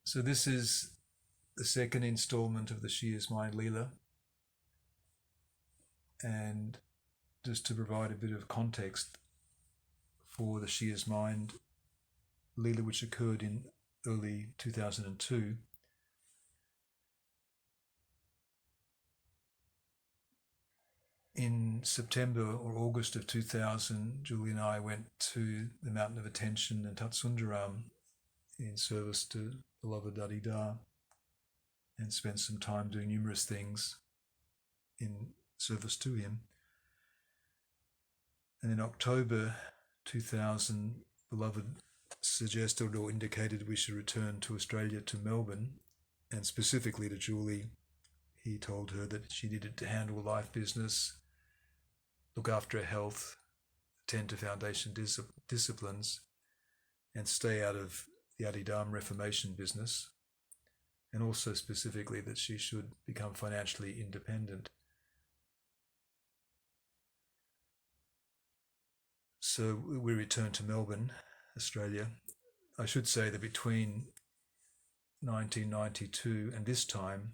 So this is the second installment of the Is Mind Leela. And just to provide a bit of context for the Is Mind Leela, which occurred in early 2002, in September or August of 2000, Julie and I went to the Mountain of Attention in Tatsundaram in service to beloved Adida and spent some time doing numerous things in service to him. And in October 2000, beloved suggested or indicated we should return to Australia, to Melbourne, and specifically to Julie. He told her that she needed to handle life business, look after her health, attend to foundation disciplines, and stay out of the Adidam Reformation business, and also specifically that she should become financially independent. So we returned to Melbourne, Australia. I should say that between 1992 and this time,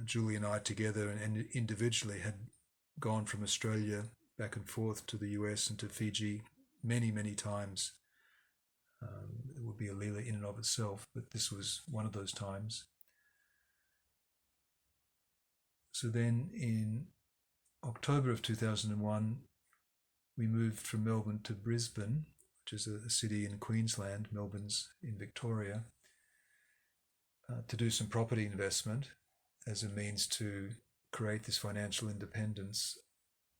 Julie and I together and individually had gone from Australia back and forth to the US and to Fiji many, many times. It would be a Leela in and of itself, but this was one of those times. So then in October of 2001, we moved from Melbourne to Brisbane, which is a city in Queensland. Melbourne's in Victoria, to do some property investment as a means to create this financial independence.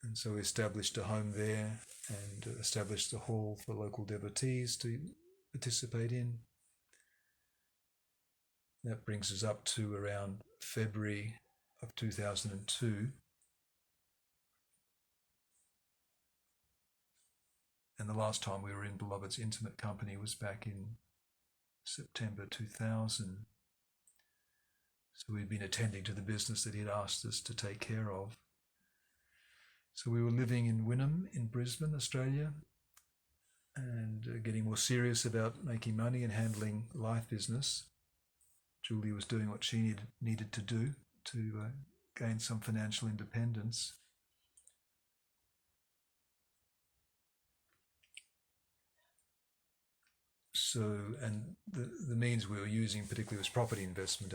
And so we established a home there and established a hall for local devotees to participate in. That brings us up to around February of 2002. And the last time we were in Beloved's intimate company was back in September 2000. So we'd been attending to the business that he'd asked us to take care of. So we were living in Wynnum in Brisbane, Australia, and getting more serious about making money and handling life business. Julie was doing what she needed to do to gain some financial independence. So, and the means we were using particularly was property investment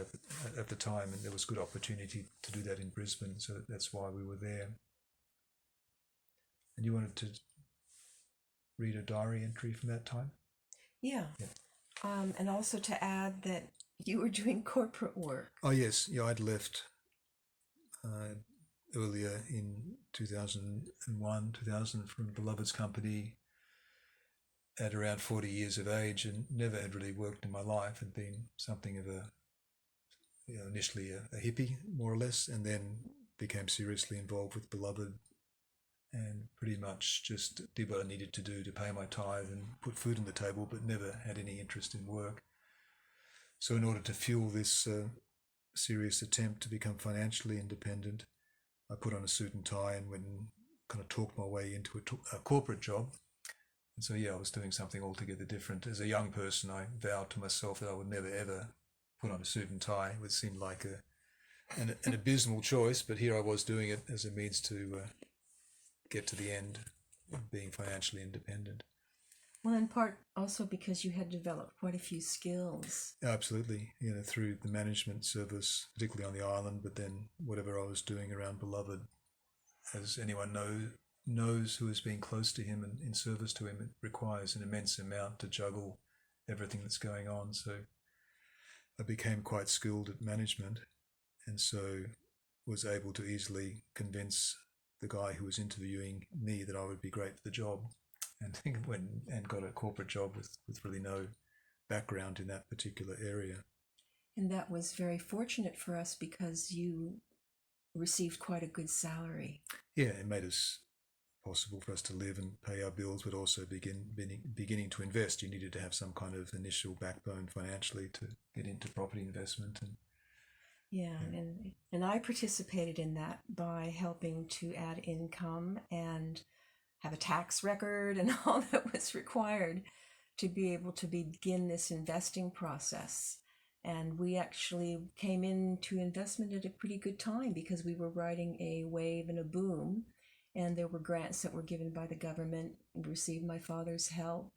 at the time, and there was good opportunity to do that in Brisbane, so that's why we were there. And you wanted to read a diary entry from that time? Yeah. And also to add that you were doing corporate work. Oh yes, yeah, I'd left earlier in 2000 from Beloved's company at around 40 years of age, and never had really worked in my life, and been something of initially a hippie, more or less, and then became seriously involved with Beloved and pretty much just did what I needed to do to pay my tithe and put food on the table, but never had any interest in work. So in order to fuel this serious attempt to become financially independent, I put on a suit and tie and went and kind of talked my way into a corporate job. And so, yeah, I was doing something altogether different. As a young person, I vowed to myself that I would never, ever put on a suit and tie. It would seem like an abysmal choice, but here I was doing it as a means to get to the end of being financially independent. Well, in part also because you had developed quite a few skills. Absolutely, through the management service, particularly on the island, but then whatever I was doing around Beloved, as anyone knows who has been close to him and in service to him, it requires an immense amount to juggle everything that's going on. So I became quite skilled at management, and so was able to easily convince the guy who was interviewing me that I would be great for the job, and went and got a corporate job with really no background in that particular area. And that was very fortunate for us because you received quite a good salary. Yeah, it made us possible for us to live and pay our bills, but also beginning to invest. You needed to have some kind of initial backbone financially to get into property investment. And I participated in that by helping to add income and have a tax record and all that was required to be able to begin this investing process. And we actually came into investment at a pretty good time because we were riding a wave and a boom, and there were grants that were given by the government. We received my father's help.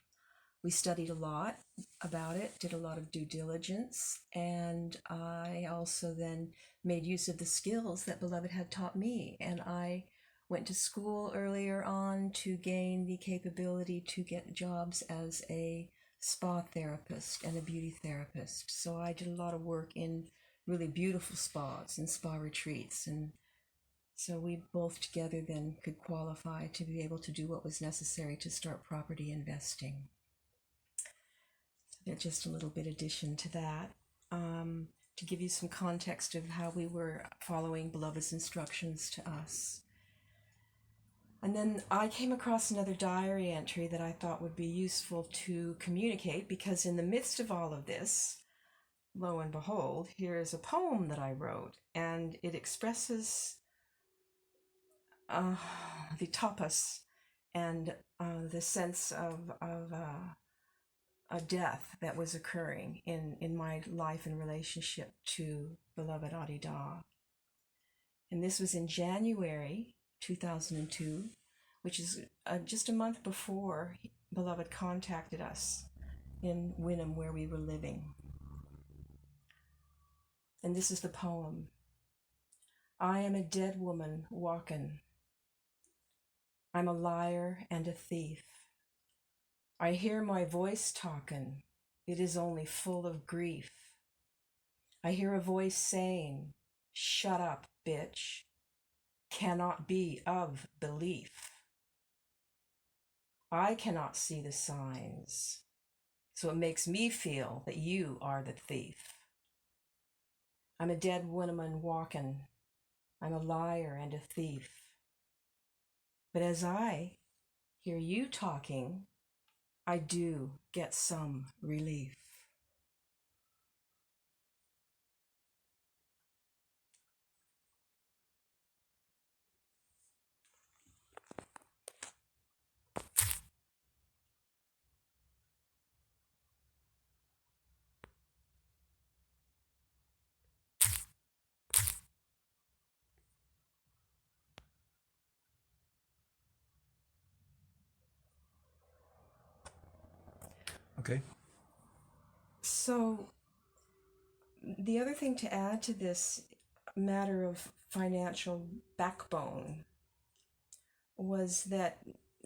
We studied a lot about it, did a lot of due diligence, and I also then made use of the skills that Beloved had taught me. And I went to school earlier on to gain the capability to get jobs as a spa therapist and a beauty therapist. So I did a lot of work in really beautiful spas and spa retreats, and so we both together then could qualify to be able to do what was necessary to start property investing. So just a little bit addition to that, to give you some context of how we were following Beloved's instructions to us. And then I came across another diary entry that I thought would be useful to communicate, because in the midst of all of this, lo and behold, here is a poem that I wrote, and it expresses the tapas and the sense of a death that was occurring in my life and relationship to Beloved Adida. And this was in January 2002, which is just a month before Beloved contacted us in Wynnum, where we were living. And this is the poem. I am a dead woman walkin'. I'm a liar and a thief. I hear my voice talkin'. It is only full of grief. I hear a voice saying, shut up, bitch. Cannot be of belief. I cannot see the signs, so it makes me feel that you are the thief. I'm a dead woman walking. I'm a liar and a thief. But as I hear you talking, I do get some relief. Okay. So the other thing to add to this matter of financial backbone was that,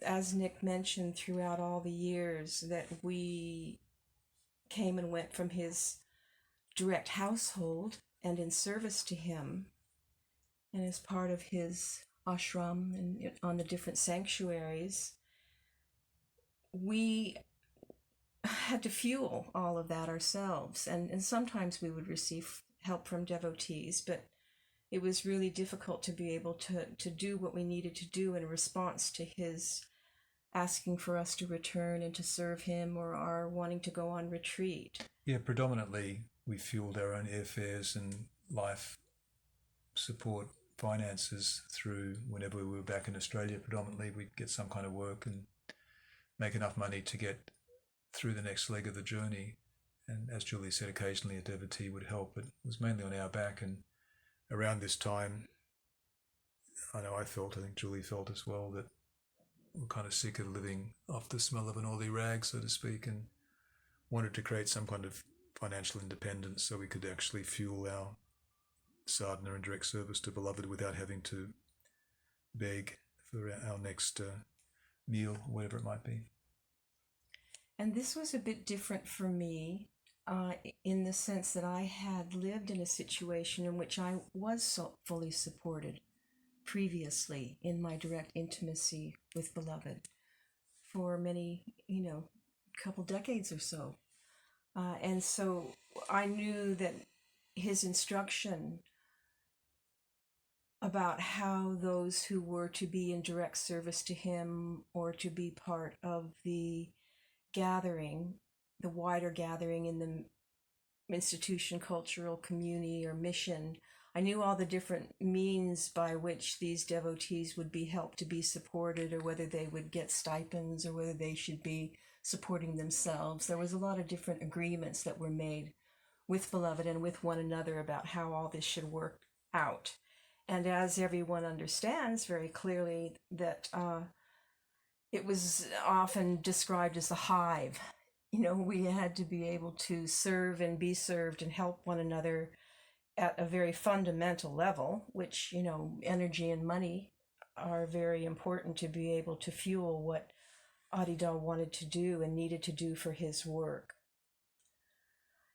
as Nick mentioned, throughout all the years that we came and went from his direct household and in service to him, and as part of his ashram and on the different sanctuaries, we had to fuel all of that ourselves. And sometimes we would receive help from devotees, but it was really difficult to be able to do what we needed to do in response to his asking for us to return and to serve him, or our wanting to go on retreat. Yeah, predominantly we fueled our own airfares and life support finances through, whenever we were back in Australia, predominantly we'd get some kind of work and make enough money to get through the next leg of the journey. And as Julie said, occasionally a devotee would help, but it was mainly on our back. And around this time, I know I think Julie felt as well, that we're kind of sick of living off the smell of an oily rag, so to speak, and wanted to create some kind of financial independence so we could actually fuel our sadhana and direct service to Beloved without having to beg for our next meal, whatever it might be. And this was a bit different for me, in the sense that I had lived in a situation in which I was fully supported previously in my direct intimacy with Beloved for many, couple decades or so. And so I knew that his instruction about how those who were to be in direct service to him or to be part of the gathering, the wider gathering in the institution, cultural community, or mission, I knew all the different means by which these devotees would be helped to be supported, or whether they would get stipends, or whether they should be supporting themselves. There was a lot of different agreements that were made with Beloved and with one another about how all this should work out. And as everyone understands very clearly, that it was often described as the hive. We had to be able to serve and be served and help one another at a very fundamental level, which, energy and money are very important to be able to fuel what Adida wanted to do and needed to do for his work.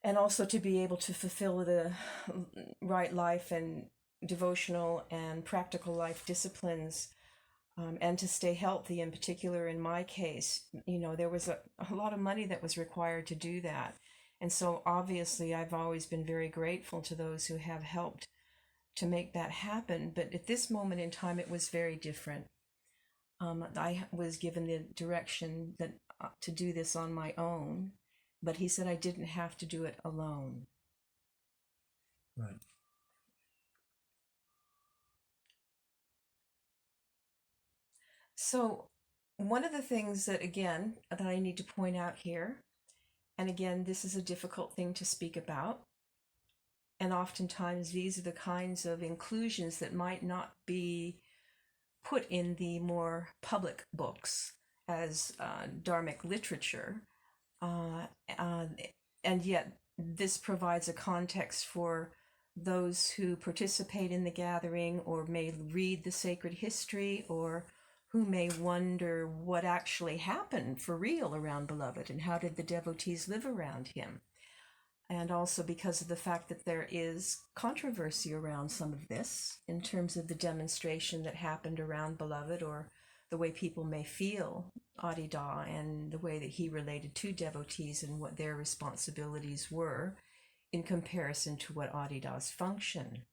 And also to be able to fulfill the right life and devotional and practical life disciplines, and to stay healthy. In particular, in my case, there was a lot of money that was required to do that. And so obviously I've always been very grateful to those who have helped to make that happen. But at this moment in time, it was very different. I was given the direction that to do this on my own, but he said I didn't have to do it alone. Right. So one of the things that, again, that I need to point out here, and again, this is a difficult thing to speak about, and oftentimes these are the kinds of inclusions that might not be put in the more public books as dharmic literature, and yet this provides a context for those who participate in the gathering or may read the sacred history, or who may wonder what actually happened for real around Beloved and how did the devotees live around him. And also because of the fact that there is controversy around some of this in terms of the demonstration that happened around Beloved, or the way people may feel Adida and the way that he related to devotees and what their responsibilities were in comparison to what Adida's function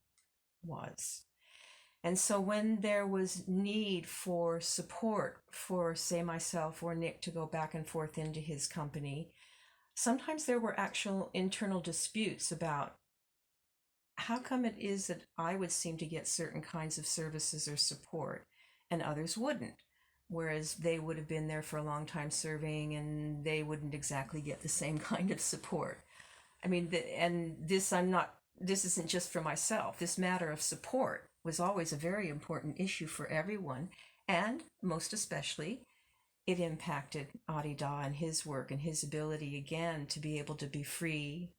was. And so when there was need for support for, say, myself or Nick to go back and forth into his company, sometimes there were actual internal disputes about how come it is that I would seem to get certain kinds of services or support and others wouldn't, whereas they would have been there for a long time serving and they wouldn't exactly get the same kind of support. I mean, this isn't just for myself. This matter of support was always a very important issue for everyone, and most especially, it impacted Adida and his work and his ability, again, to be able to be free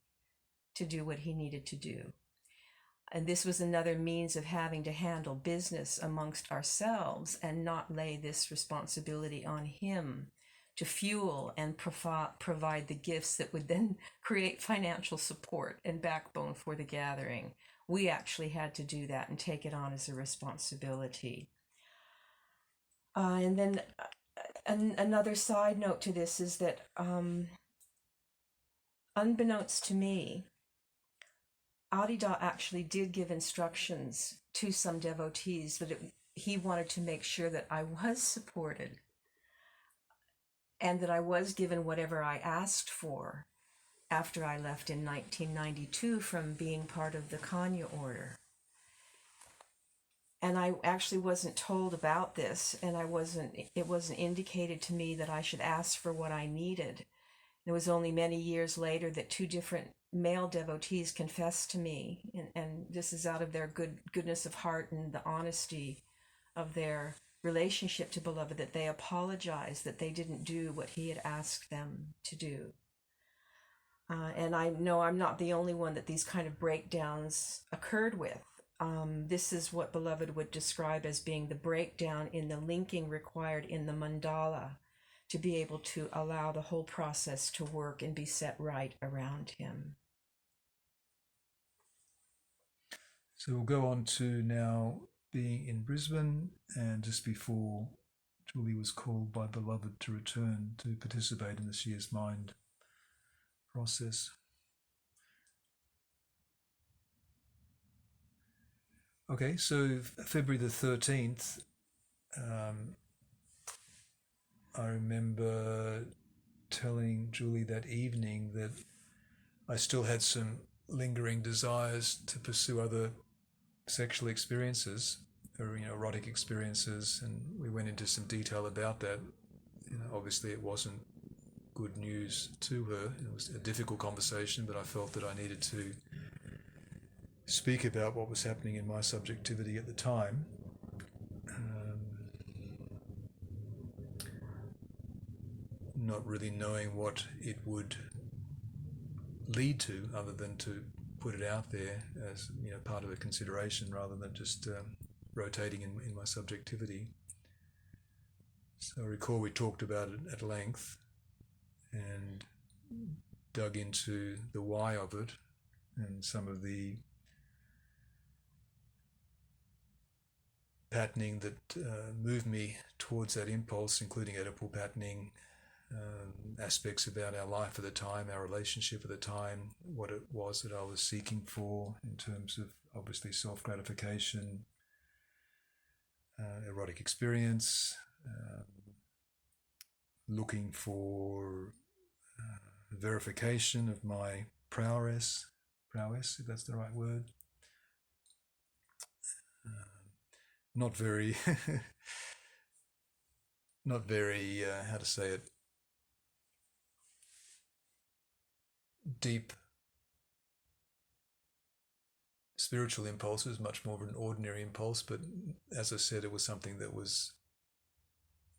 to do what he needed to do. And this was another means of having to handle business amongst ourselves and not lay this responsibility on him to fuel and provide the gifts that would then create financial support and backbone for the gathering. We actually had to do that and take it on as a responsibility. And then another side note to this is that, unbeknownst to me, Adida actually did give instructions to some devotees that he wanted to make sure that I was supported and that I was given whatever I asked for after I left in 1992 from being part of the Kanya order. And I actually wasn't told about this, and it wasn't indicated to me that I should ask for what I needed. It was only many years later that two different male devotees confessed to me, and this is out of their goodness of heart and the honesty of their relationship to Beloved, that they apologized that they didn't do what he had asked them to do. And I know I'm not the only one that these kind of breakdowns occurred with. This is what Beloved would describe as being the breakdown in the linking required in the mandala to be able to allow the whole process to work and be set right around him. So we'll go on to now being in Brisbane, and just before Julie was called by Beloved to return to participate in the Is Mind process. Okay, so February the 13th, I remember telling Julie that evening that I still had some lingering desires to pursue other sexual experiences, or erotic experiences, and we went into some detail about that. Obviously it wasn't good news to her. It was a difficult conversation, but I felt that I needed to speak about what was happening in my subjectivity at the time. Not really knowing what it would lead to, other than to put it out there as part of a consideration, rather than just rotating in my subjectivity. So I recall we talked about it at length and dug into the why of it and some of the patterning that moved me towards that impulse, including Oedipal patterning, aspects about our life at the time, our relationship at the time, what it was that I was seeking for in terms of obviously self-gratification, erotic experience, looking for verification of my prowess, if that's the right word. Not very, how to say it, deep spiritual impulses, much more of an ordinary impulse, but as I said, it was something that was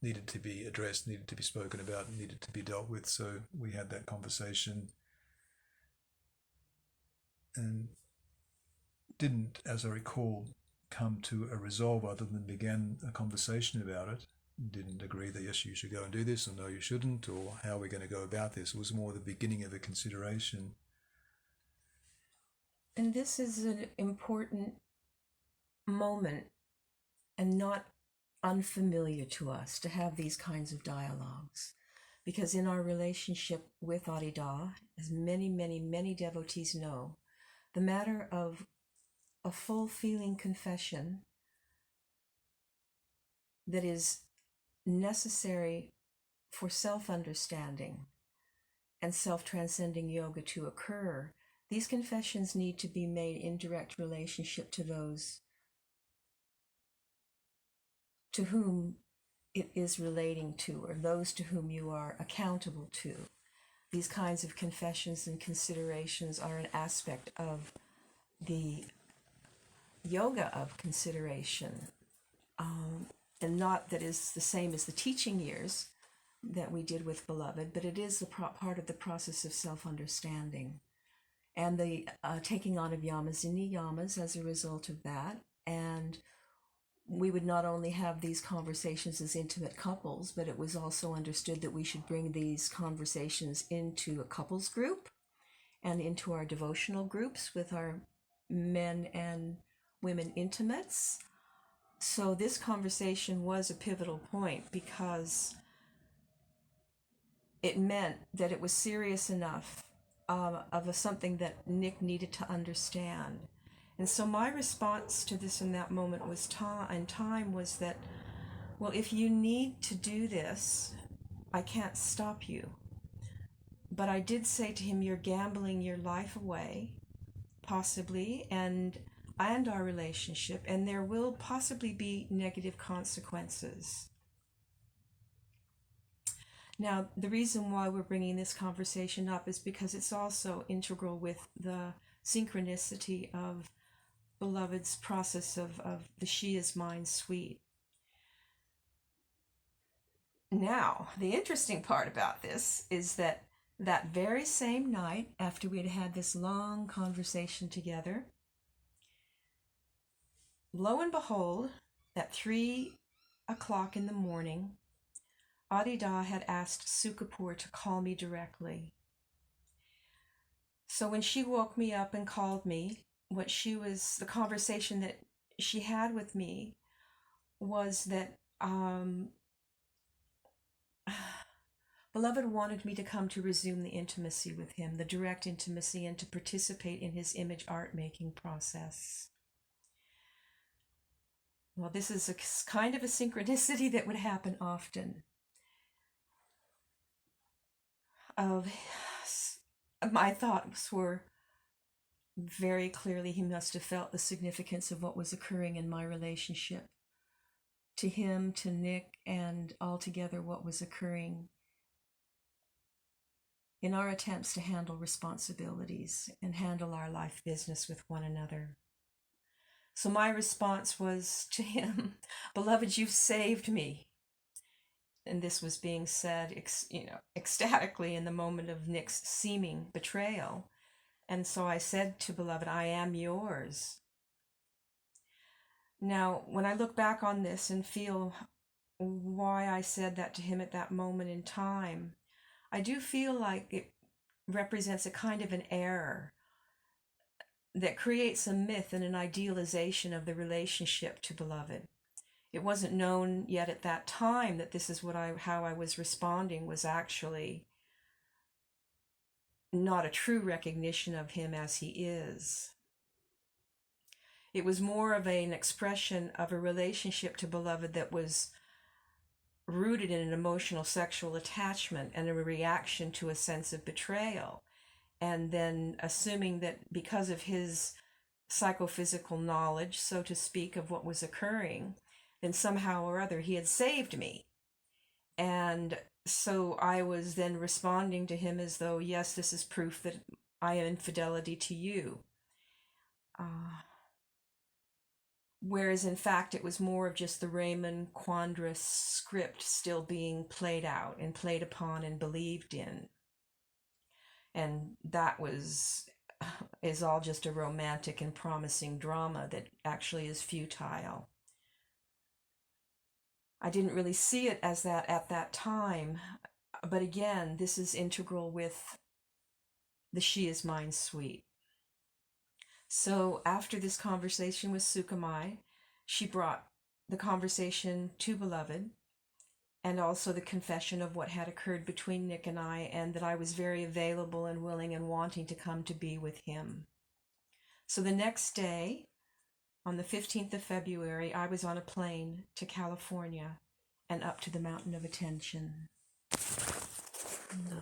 needed to be addressed, needed to be spoken about, needed to be dealt with. So we had that conversation and didn't, as I recall, come to a resolve other than began a conversation about it. Didn't agree that yes, you should go and do this, or no, you shouldn't, or how we're going to go about this. It was more the beginning of a consideration. And this is an important moment and not unfamiliar to us to have these kinds of dialogues. Because in our relationship with Adida, as many, many, many devotees know, the matter of a full feeling confession that is necessary for self-understanding and self-transcending yoga to occur, these confessions need to be made in direct relationship to those to whom it is relating to, or those to whom you are accountable to. These kinds of confessions and considerations are an aspect of the yoga of consideration, and not that is the same as the teaching years that we did with Beloved, but it is a part of the process of self-understanding and the taking on of yamas and niyamas as a result of that. And we would not only have these conversations as intimate couples, but it was also understood that we should bring these conversations into a couples group and into our devotional groups with our men and women intimates. So this conversation was a pivotal point because it meant that it was serious enough of something that Nick needed to understand. And so my response to this in that moment was time was that, well, if you need to do this, I can't stop you. But I did say to him, you're gambling your life away, possibly, and our relationship, and there will possibly be negative consequences. Now, the reason why we're bringing this conversation up is because it's also integral with the synchronicity of Beloved's process of the She Is Mind suite. Now, the interesting part about this is that very same night, after we'd had this long conversation together, lo and behold, at 3 o'clock in the morning, Adida had asked Sukapur to call me directly. So when she woke me up and called me, the conversation that she had with me was that Beloved wanted me to come to resume the intimacy with him, the direct intimacy, and to participate in his image art making process. Well, this is a kind of a synchronicity that would happen often. My thoughts were very clearly he must have felt the significance of what was occurring in my relationship to him, to Nick, and altogether what was occurring in our attempts to handle responsibilities and handle our life business with one another. So my response was to him, "Beloved, you've saved me." And this was being said, ecstatically in the moment of Nick's seeming betrayal. And so I said to Beloved, "I am yours." Now, when I look back on this and feel why I said that to him at that moment in time, I do feel like it represents a kind of an error that creates a myth and an idealization of the relationship to Beloved. It wasn't known yet at that time that this is how I was responding was actually not a true recognition of him as he is. It was more of an expression of a relationship to Beloved that was rooted in an emotional sexual attachment and a reaction to a sense of betrayal. And then assuming that because of his psychophysical knowledge, so to speak, of what was occurring, then somehow or other he had saved me. And so I was then responding to him as though, yes, this is proof that I am infidelity to you. Whereas in fact it was more of just the Raymond Quandrus script still being played out and played upon and believed in. And that is all just a romantic and promising drama that actually is futile. I didn't really see it as that at that time, but again, this is integral with the She Is Mind suite. So after this conversation with Sukamai, she brought the conversation to Beloved, and also the confession of what had occurred between Nick and I, and that I was very available and willing and wanting to come to be with him. So the next day, on the 15th of February, I was on a plane to California and up to the Mountain of Attention. No.